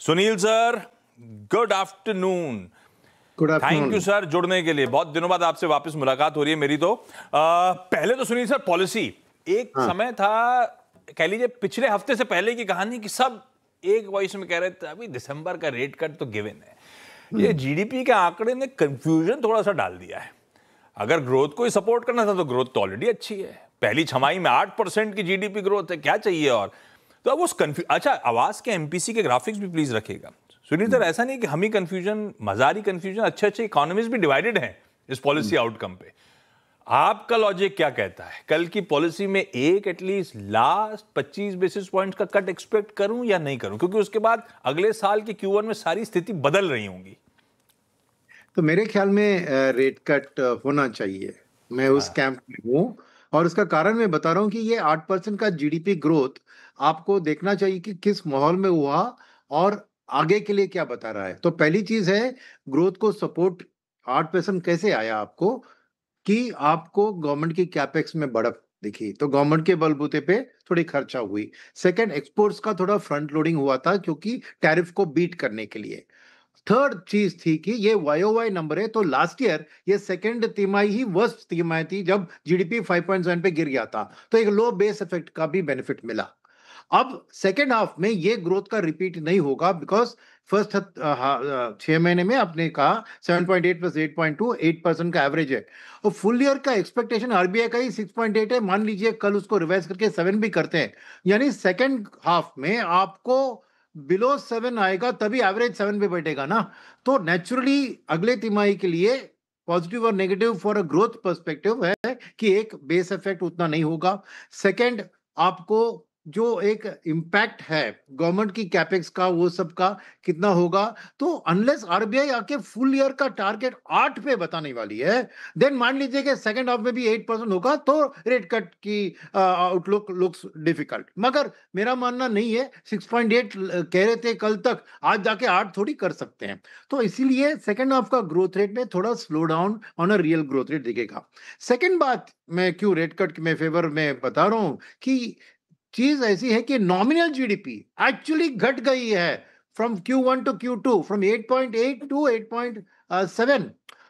Sunil sir, good afternoon. Good thank you afternoon. Sir जुड़ने के लिए। बहुत दिनों बाद आपसे वापस मुलाकात हो रही है मेरी। तो पहले तो सुनील सर, पॉलिसी एक समय था, कह लीजिए पिछले हफ्ते से पहले की कहानी, कि सब एक वॉइस में कह रहे थे अभी दिसंबर का रेट कट तो गिवन है। ये जीडीपी के आंकड़े ने कंफ्यूजन थोड़ा सा डाल दिया है। अगर ग्रोथ को ही सपोर्ट करना था तो ग्रोथ तो ऑलरेडी अच्छी है। पहली छमाही में 8% की जीडीपी ग्रोथ है, क्या चाहिए और? तो अब उस अच्छा, आवाज के एमपीसी के ग्राफिक्स भी प्लीज रखिएगा सुनील सर। ऐसा नहीं कि हम ही कंफ्यूजन, मजारी कंफ्यूजन, अच्छे अच्छे इकोनॉमिस्ट भी डिवाइडेड हैं इस पॉलिसी आउटकम पे। आपका लॉजिक क्या कहता है? कल की पॉलिसी में एक एटलीस्ट लास्ट 25 बेसिस पॉइंट्स का कट एक्सपेक्ट करूं या नहीं करूं? क्योंकि उसके बाद अगले साल के Q1 में सारी स्थिति बदल रही होंगी। तो मेरे ख्याल में रेट कट होना चाहिए। मैं उस कैंप में हूँ और उसका कारण मैं बता रहा हूँ कि ये 8% का जीडीपी ग्रोथ आपको देखना चाहिए कि किस माहौल में हुआ और आगे के लिए क्या बता रहा है। तो पहली चीज है, ग्रोथ को सपोर्ट 8% कैसे आया आपको, कि आपको गवर्नमेंट की कैपेक्स में बढ़त दिखी, तो गवर्नमेंट के बलबूते पे थोड़ी खर्चा हुई। सेकंड, एक्सपोर्ट्स का थोड़ा फ्रंट लोडिंग हुआ था क्योंकि टैरिफ को बीट करने के लिए। थर्ड चीज थी कि ये वाई नंबर है, तो लास्ट ईयर ये सेकंड तिमाही ही वर्स्ट तिमाही थी जब जीडीपी 5.7 पे गिर गया था, तो एक लो बेस इफेक्ट का भी बेनिफिट मिला। अब सेकेंड हाफ में ये ग्रोथ का रिपीट नहीं होगा बिकॉज फर्स्ट 6 महीने में आपने कहा 7.8 प्लस 8.2 8% का एवरेज है, और फुल ईयर का एक्सपेक्टेशन आरबीआई का ही 6.8 है। मान लीजिए कल उसको रिवाइज करके 7 भी करते हैं, यानी सेकेंड हाफ में आपको बिलो 7 आएगा, तभी एवरेज 7 पे बैठेगा ना। तो नेचुरली अगले तिमाही के लिए पॉजिटिव और negative for a growth perspective है कि एक बेस इफेक्ट उतना नहीं होगा। सेकंड, आपको जो एक इम्पैक्ट है गवर्नमेंट की कैपेक्स का, वो सब का कितना होगा, तो अनलेस आरबीआई आके फुल ईयर का टारगेट 8 पे बताने वाली है, देन मान लीजिए कि सेकंड हाफ में भी 8% होगा तो रेट कट की आउटलुक लुक्स डिफिकल्ट। मगर मेरा मानना नहीं है, 6.8 कह रहे थे कल तक, आज जाके 8 थोड़ी कर सकते हैं। तो इसीलिए सेकंड हाफ का ग्रोथ रेट में थोड़ा slow down on a real growth rate दिखेगा। सेकंड बात, मैं क्यों रेट कट में फेवर में बता रहा हूं कि चीज ऐसी है कि नॉमिनल जीडीपी एक्चुअली घट गई है from Q1 to Q2, from 8.8 to 8.7।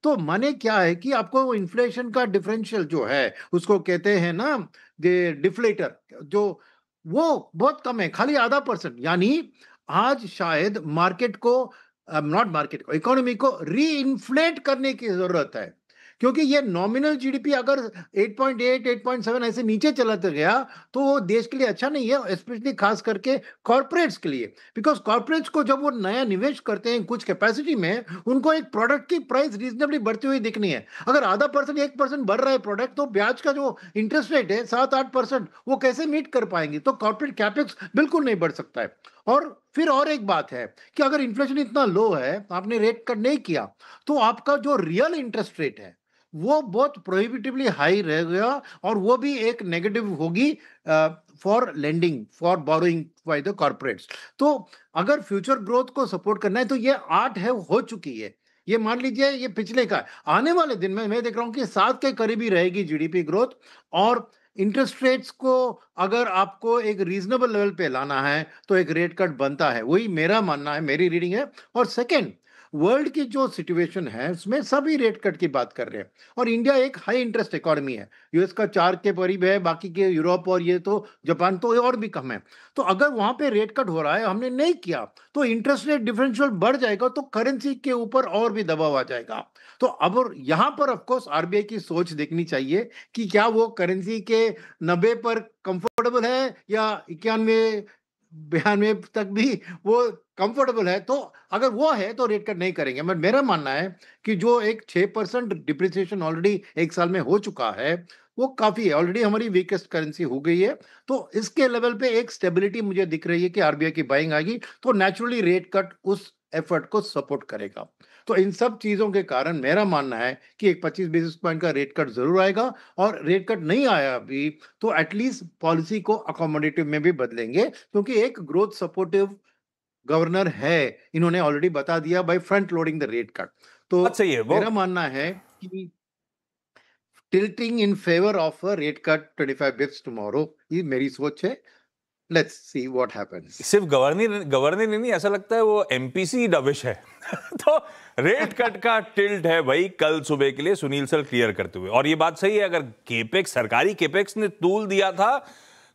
तो माने क्या है कि आपको इन्फ्लेशन का डिफरेंशियल जो है, उसको कहते हैं ना डिफ्लेटर, जो वो बहुत कम है, खाली आधा परसेंट। यानी आज शायद मार्केट को, नॉट मार्केट को, इकोनॉमी को री इन्फ्लेट करने की जरूरत है, क्योंकि ये नॉमिनल जीडीपी अगर 8.8 8.7 ऐसे नीचे चला गया तो वो देश के लिए अच्छा नहीं है, स्पेशली खास करके कॉर्पोरेट्स के लिए। बिकॉज कॉर्पोरेट्स को जब वो नया निवेश करते हैं कुछ कैपेसिटी में, उनको एक प्रोडक्ट की प्राइस रीजनेबली बढ़ती हुई दिखनी है। अगर आधा परसेंट 1% बढ़ रहा है प्रोडक्ट, तो ब्याज का जो इंटरेस्ट रेट है 7-8%, वो कैसे मीट कर पाएंगे? तो कॉर्पोरेट कैपेक्स बिल्कुल नहीं बढ़ सकता है। और फिर और एक बात है कि अगर इन्फ्लेशन इतना लो है, आपने रेट कट नहीं किया, तो आपका जो रियल इंटरेस्ट रेट है वो बहुत प्रोहिबिटिवली हाई रह गया, और वो भी एक नेगेटिव होगी for lending, for borrowing by the corporates. तो अगर फ्यूचर ग्रोथ को सपोर्ट करना है तो ये 8 है, हो चुकी है। ये मान लीजिए ये पिछले का, आने वाले दिन में मैं देख रहा हूं कि 7 के करीब ही रहेगी जीडीपी ग्रोथ। और इंटरेस्ट रेट्स को अगर आपको एक रीजनेबल लेवल पे लाना है तो एक रेट कट बनता है, वही मेरा मानना है, मेरी रीडिंग है। और सेकेंड, वर्ल्ड की जो सिचुएशन है उसमें सभी रेट कट की बात कर रहे हैं, और इंडिया एक हाई इंटरेस्ट इकोनॉमी है, यूएस का 4 के करीब है, बाकी के यूरोप और ये तो जापान तो और भी कम है। तो अगर वहां पे रेट कट हो रहा है, हमने नहीं किया, तो इंटरेस्ट रेट डिफरेंशियल बढ़ जाएगा, तो करेंसी के ऊपर और भी दबाव आ जाएगा। तो अब यहां पर ऑफकोर्स आरबीआई की सोच देखनी चाहिए कि क्या वो करेंसी के 90 पर कंफर्टेबल है या 91 92 तक भी वो कंफर्टेबल है। तो अगर वो है तो रेट कट नहीं करेंगे। बट मेरा मानना है कि जो एक 6% डिप्रिसिएशन ऑलरेडी एक साल में हो चुका है, वो काफी है, ऑलरेडी हमारी वीकेस्ट करेंसी हो गई है। तो इसके लेवल पे एक स्टेबिलिटी मुझे दिख रही है कि आरबीआई की बाइंग आएगी, तो नेचुरली रेट कट उस एफर्ट को सपोर्ट करेगा। तो इन सब चीजों के कारण मेरा मानना है कि एक 25 बेसिस पॉइंट का रेट कट जरूर आएगा, और रेट कट नहीं आया अभी तो एटलीस्ट पॉलिसी को अकोमोडेटिव में भी बदलेंगे, क्योंकि एक ग्रोथ सपोर्टिव गवर्नर है, इन्होंने ऑलरेडी बता दिया by front loading the rate cut. तो बात सही है वो। मेरा मानना है कि tilting in favour of a rate cut 25 bips tomorrow, ये मेरी सोच है। Let's see what happens. सिर्फ गवर्नर नहीं, ऐसा लगता है वो एमपीसी डविश है। तो रेट कट का टिल्ट है भाई कल सुबह के लिए, सुनील सर क्लियर करते हुए। और ये बात सही है, अगर केपेक्स, सरकारी केपेक्स ने तूल दिया था,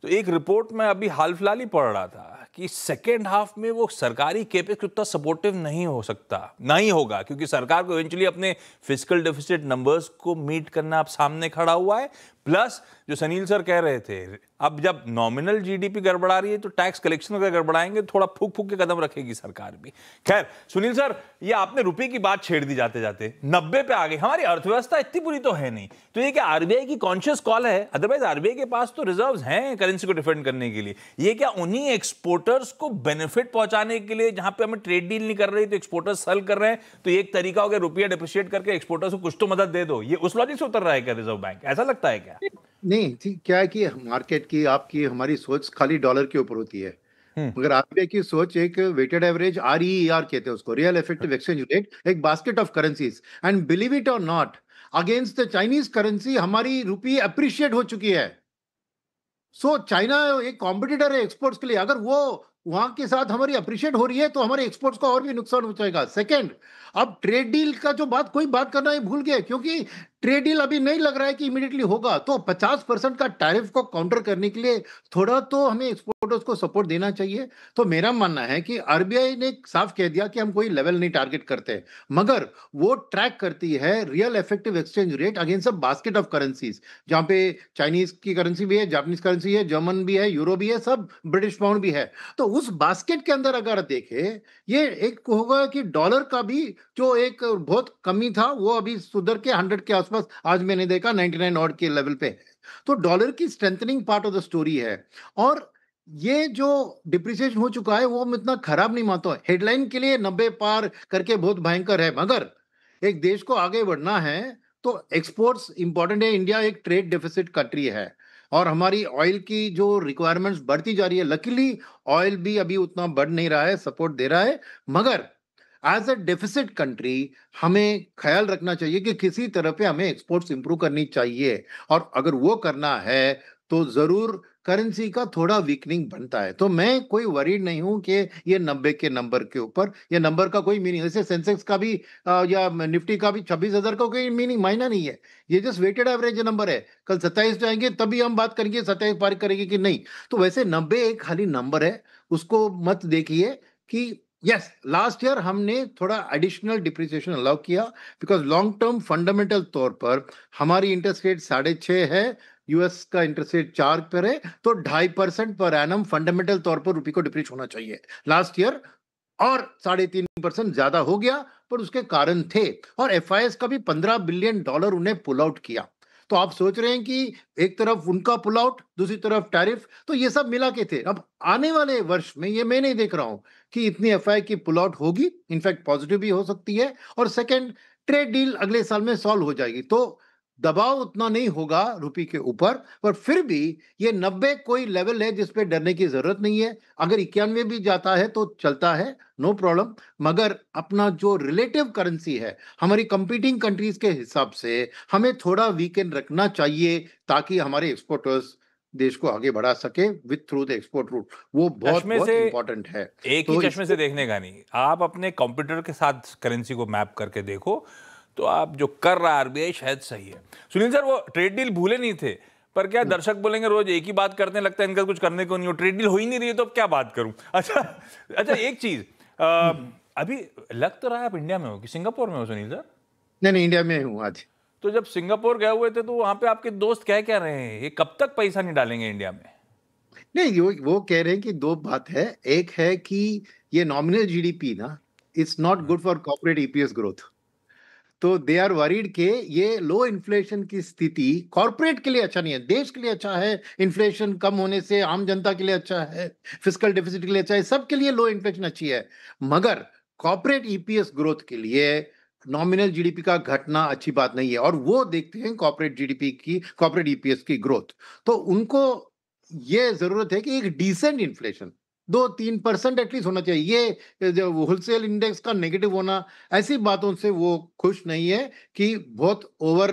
तो एक रिपोर्ट में अभी हाल फिलहाल ही पढ़ रहा था कि सेकेंड हाफ में वो सरकारी केपेक्स उतना सपोर्टिव नहीं हो सकता, नहीं होगा, क्योंकि सरकार को इवेंचुअली अपने फिस्कल डेफिसिट नंबर्स को मीट करना अब सामने खड़ा हुआ है। प्लस जो सुनील सर कह रहे थे, अब जब नॉमिनल जीडीपी गड़बड़ा रही है तो टैक्स कलेक्शन अगर गड़बड़ाएंगे, थोड़ा फूक फूक के कदम रखेगी सरकार भी। खैर सुनील सर, ये आपने रुपए की बात छेड़ दी जाते जाते, 90 पे आ गई। हमारी अर्थव्यवस्था इतनी बुरी तो है नहीं, तो ये क्या आरबीआई की कॉन्शियस कॉल है? अदरवाइज आरबीआई के पास तो रिजर्व्स हैं करेंसी को डिफेंड करने के लिए। ये क्या उन्हीं एक्सपोर्टर्स को बेनिफिट पहुंचाने के लिए, जहां पे हमें ट्रेड डील नहीं कर रही तो एक्सपोर्टर्स सेल कर रहे हैं, तो एक तरीका हो गया रुपया डिप्रिशिएट करके एक्सपोर्टर्स को कुछ तो मदद दे दो? ये उस लॉजिक से उतर रहा है क्या रिजर्व बैंक? ऐसा लगता है क्या? नहीं ठीक, क्या है कि मार्केट की, आपकी, हमारी सोच खाली डॉलर के ऊपर होती है, मगर आरबीआई की सोच एक वेटेड एवरेज, आरईआर कहते हैं उसको, रियल इफेक्टिव एक्सचेंज रेट, एक basket of currencies. And believe it और not, against the Chinese currency हमारी रुपी अप्रिशिएट हो चुकी है। सो चाइना एक कॉम्पिटिटर है एक्सपोर्ट्स के लिए, अगर वो वहां के साथ हमारी अप्रिशिएट हो रही है तो हमारे एक्सपोर्ट्स को और भी नुकसान हो जाएगा। सेकंड, अब ट्रेड डील का जो बात कोई बात करना ही भूल गए, क्योंकि ट्रेड डील अभी नहीं लग रहा है कि इमीडिएटली होगा, तो 50% का टैरिफ को काउंटर करने के लिए थोड़ा तो हमें एक्सपोर्टर्स को सपोर्ट देना चाहिए। तो मेरा मानना है कि आरबीआई ने साफ कह दिया कि हम कोई लेवल नहीं टारगेट करते, मगर वो ट्रैक करती है real effective exchange rate against a basket of currencies, जहां पे चाइनीज की करेंसी भी है, जापानीज करेंसी है, जर्मन भी है, यूरो भी है, सब ब्रिटिश पाउंड भी है। तो उस बास्केट के अंदर अगर देखे, ये एक होगा कि डॉलर का भी जो एक बहुत कमी था वो अभी सुधर के 100 के आसपास, आज मैंने देखा 99 ऑड के लेवल पे है। तो डॉलर की strengthening part of the story है। और ये जो डिप्रिसिएशन हो चुका है वो मैं इतना खराब नहीं मानता हूं। हेडलाइन के लिए 90 पार करके बहुत भयंकर है, मगर एक देश को आगे बढ़ना है तो एक्सपोर्ट्स इंपॉर्टेंट है। इंडिया एक ट्रेड डेफिसिट कंट्री है और हमारी ऑयल की जो रिक्वायरमेंट्स बढ़ती जा रही है। लकीली ऑयल भी अभी उतना बढ़ नहीं रहा है, सपोर्ट दे रहा है, मगर एज अ डेफिसिट कंट्री हमें ख्याल रखना चाहिए कि किसी तरह पे हमें एक्सपोर्ट्स इंप्रूव करनी चाहिए। और अगर वो करना है तो जरूर करेंसी का थोड़ा वीकनिंग बनता है। तो मैं कोई वरीड नहीं हूं कि ये 90 के नंबर के ऊपर, ये नंबर का कोई मीनिंग, जैसे सेंसेक्स का भी या निफ्टी का भी 26,000 का कोई मीनिंग, मायना नहीं है। ये जस्ट वेटेड एवरेज नंबर है। कल 27 जाएंगे तभी हम बात करेंगे 27 पार करेंगे कि नहीं। तो वैसे 90 एक खाली नंबर है, उसको मत देखिए कि यस लास्ट ईयर हमने थोड़ा एडिशनल डिप्रिसिएशन अलाउ किया, बिकॉज लॉन्ग टर्म फंडामेंटल तौर पर हमारी इंटरेस्ट रेट 6.5 है, यूएस का इंटरेस्ट रेट 4 पर है, तो 2.5% पर एनम फंडामेंटल तौर पर रुपये को डिप्रिश होना चाहिए लास्ट ईयर, और 3.5% ज्यादा हो गया, पर उसके कारण थे। और एफआईएस का भी $15 बिलियन उन्हें पुल आउट किया। तो आप सोच रहे हैं कि एक तरफ उनका पुल आउट, दूसरी तरफ टैरिफ, तो ये सब मिला के थे। अब आने वाले वर्ष में ये मैं नहीं देख रहा हूं कि इतनी एफआई की पुल आउट होगी, इनफैक्ट पॉजिटिव भी हो सकती है। और सेकंड, ट्रेड डील अगले साल में सॉल्व हो जाएगी, तो दबाव उतना नहीं होगा रुपये के ऊपर। पर फिर भी ये 90 कोई लेवल है जिस पे डरने की जरूरत नहीं है। अगर 91 भी जाता है तो चलता है, नो प्रॉब्लम, मगर अपना जो रिलेटिव करेंसी है हमारी कंपीटिंग कंट्रीज के हिसाब से हमें थोड़ा वीकेंड रखना चाहिए, ताकि हमारे एक्सपोर्टर्स देश को आगे बढ़ा सके with through the export route. वो बहुत चश्मे बहुत से इंपॉर्टेंट है। एक ही तो चश्मे से देखने का नहीं, आप अपने कंप्यूटर के साथ करेंसी को मैप करके देखो, तो आप जो कर रहा है आरबीआई शायद सही है। सुनील सर, वो ट्रेड डील भूले नहीं थे, पर क्या दर्शक बोलेंगे रोज एक ही बात करने लगता है, इनका कुछ करने को नहीं हो, ट्रेड डील हो ही नहीं रही है, तो अब क्या बात करूं? अच्छा एक चीज, अभी लग तो रहा है आप इंडिया में हो कि सिंगापुर में हो सुनील सर? नहीं, इंडिया में हूँ आज। तो जब सिंगापुर गए हुए थे तो वहां पे आपके दोस्त कह क्या रहे हैं, ये कब तक पैसा नहीं डालेंगे इंडिया में? नहीं, वो कह रहे हैं कि दो बात है। एक है कि ये नॉमिनल जीडीपी ना, it's not good for corporate EPS growth. तो दे आर वरीड के ये लो इन्फ्लेशन की स्थिति कॉर्पोरेट के लिए अच्छा नहीं है, देश के लिए अच्छा है, इन्फ्लेशन कम होने से आम जनता के लिए अच्छा है, फिस्कल डेफिसिट के लिए अच्छा है, सबके लिए लो इन्फ्लेशन अच्छी है। मगर कॉर्पोरेट ईपीएस ग्रोथ के लिए नॉमिनल जीडीपी का घटना अच्छी बात नहीं है, और वो देखते हैं कॉर्पोरेट जीडीपी की, कॉर्पोरेट ईपीएस की ग्रोथ। तो उनको ये जरूरत है कि एक डिसेंट इन्फ्लेशन 2-3% एटलीस्ट होना चाहिए। ये जो होलसेल इंडेक्स का नेगेटिव होना, ऐसी बातों से वो खुश नहीं है कि बहुत ओवर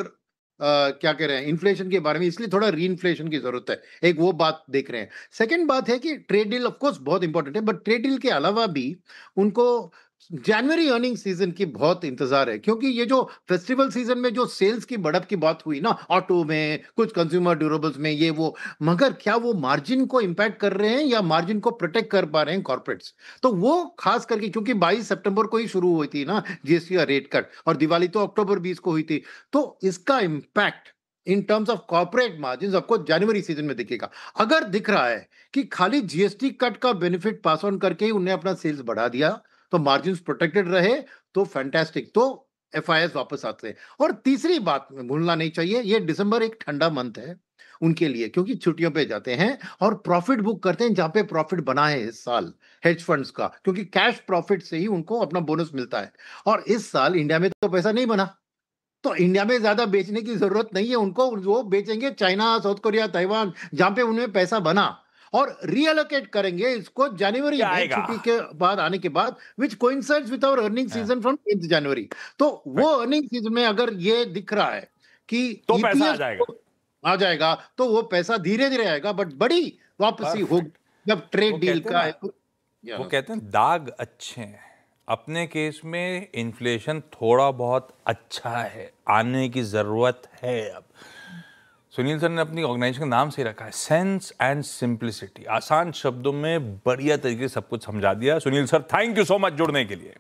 क्या कह रहे हैं इन्फ्लेशन के बारे में, इसलिए थोड़ा री इन्फ्लेशन की जरूरत है। एक वो बात देख रहे हैं। सेकंड बात है कि ट्रेड डील ऑफ कोर्स बहुत इंपॉर्टेंट है, बट ट्रेड डील के अलावा भी उनको जनवरी अर्निंग सीजन की बहुत इंतजार है, क्योंकि ये जो फेस्टिवल सीजन में जो सेल्स की बढ़त की बात हुई ना, ऑटो में, कुछ कंज्यूमर ड्यूरेबल्स में, ये वो, मगर क्या वो मार्जिन को इंपैक्ट कर रहे हैं या मार्जिन को प्रोटेक्ट कर पा रहे हैं कॉर्पोरेट्स? तो वो खास करके क्योंकि 22 सितंबर को ही शुरू हुई थी ना जीएसटी का रेट कट, और दिवाली तो अक्टूबर 20 को हुई थी, तो इसका impact in terms of corporate margin आपको जनवरी सीजन में दिखेगा। अगर दिख रहा है कि खाली जीएसटी कट का बेनिफिट पास ऑन करके ही उन्हें अपना सेल्स बढ़ा दिया, तो मार्जिन प्रोटेक्टेड रहे, तो फैंटास्टिक, तो एफआईएस वापस आते हैं। और तीसरी बात में भूलना नहीं चाहिए, ये दिसंबर एक ठंडा मंथ है उनके लिए, क्योंकि छुट्टियों पे जाते हैं और प्रॉफिट बुक करते हैं जहां पे प्रॉफिट बना है इस साल हेज फंड्स का, क्योंकि कैश प्रॉफिट से ही उनको अपना बोनस मिलता है। और इस साल इंडिया में तो पैसा नहीं बना, तो इंडिया में ज्यादा बेचने की जरूरत नहीं है उनको, वो बेचेंगे चाइना, साउथ कोरिया, ताइवान, जहां पे उनमें पैसा बना, और रीअलोकेट करेंगे इसको जनवरी में आएगा। छुट्टी के बाद आने के बाद, which coincides with our earning season from 10th January. तो वो अर्निंग सीजन में अगर ये दिख रहा है कि तो पैसा आ ईपीएस जाएगा, आ जाएगा, तो वो पैसा धीरे धीरे आएगा, बट बड़ी वापसी होगी जब ट्रेड डील का है। वो कहते हैं दाग अच्छे हैं, अपने केस में इन्फ्लेशन थोड़ा बहुत अच्छा है, आने की जरूरत है। अब सुनील सर ने अपनी ऑर्गेनाइजेशन का नाम से रखा है सेंस एंड सिंप्लिसिटी, आसान शब्दों में बढ़िया तरीके से सब कुछ समझा दिया। Sunil sir, thank you so much जुड़ने के लिए।